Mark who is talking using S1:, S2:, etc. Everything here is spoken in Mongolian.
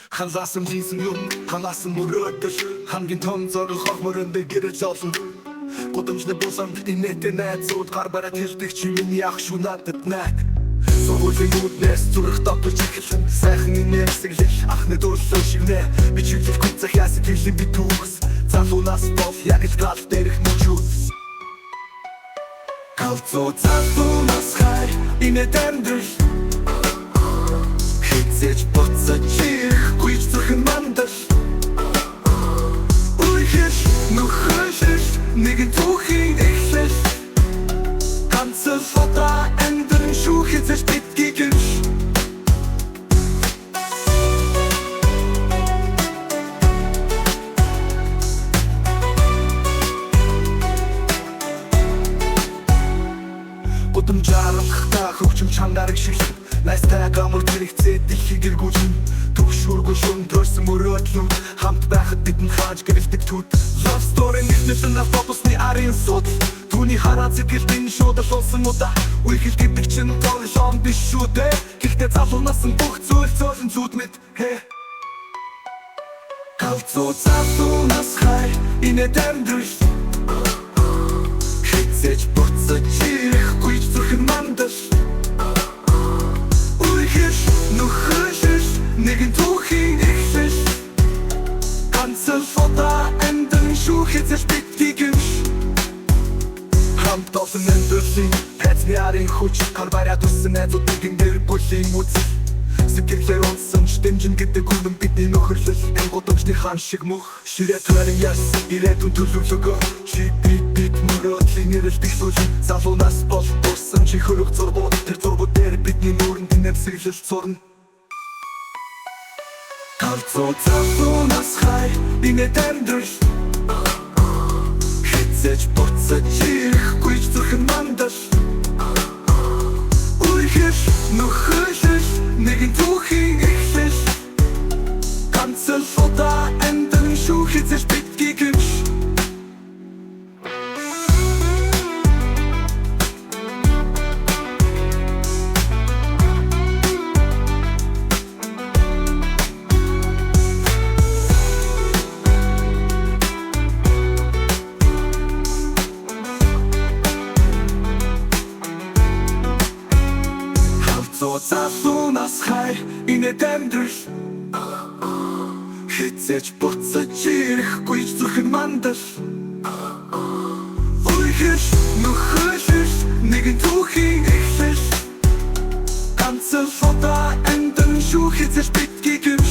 S1: Ханлаасан хийсэн юм, ханлаасан мөрөөдөл хамгийн том зориг хорморон дэгэрэж олсон. Гудамжны бусан инээтэй найзууд гар бараад хэлдэг чи миний ах шүү надад найд. Суулын үднээс зүрх дотор чихэлэн сайхан инээсэглэл ахны дуулсан шивнэ. Би чиглэл күцэх ясад хэлэн би түүхс залуунаас бол яг л гал дээрх мөчүүс. Калцоо залуунаас хай инээтэндэр Хэцэж буцаж ирэхгүй зүрхэн мандал Уйхэж нөхөж нэгэн түүхийн эхлэл Ганцхан фото амьдран шүү хэзэж битгий гэрш Гудамжаарахта хөвчм чангараг шиглэн Найстай гамар тэрэгцээ дэлхийг эргүүлэн Төгшүүргүй шөндрөөсөн мөрөөдлүүд Хамт байхад бидэн хааж гэрэлдэг түүт Love story нэгнэлэн автобусны арын судал Түүний хараа зэтгэл энэ шуудал улсан удаа Үхэл гэдэг чинь тоглоом биш шүү дээ Гэхдээ залуунаас нь бүх зүйл зөөлөн зүуд мэд Калцоо залуунаас хай инээтэндэр Хэцэж буцаж ирэхгүй зүрхэн мандал Нэгэн түүхийн эхлэл Ганцхан фото амьдран шүү хэзэж битгий гэрш Хамт олон амьдралын хайцны арын хүч Гар бариад үссэн найзуудын дээр бүлийн үзэл Сэтгэлээр унсан ч дэмжин гэдэг үнэн бидний нөхөрлөл Энэ гудамжны хаан шиг мөх Ширээ туарин яасан ирээдүйн төлөвлөгөө Чи бид мөрөөдлийн нэрэлдэг сүлэн Залуунаас бол дурсан чи хөрөг зургууд Тэр зургууд дээр бидний нүрэнд нэмсэглэл зурна Калцоо залуунаас хай инээтэндэр Хэцэж буцаж ирэхгүй зүрхэн мандал Уйхэж нөхөж нэгэн түүхийн эхлэл Ганцхан фото амьдран шүү хэзэж битгий гэрш Залуунаас хай инээтэндэр Хэцэж буцаж ирэхгүй зүрхэн мандал Уйхэж нөхөж нэгэн түүхийн эхлэл Ганцхан фото амьдран шүү хэзэж битгий гэрш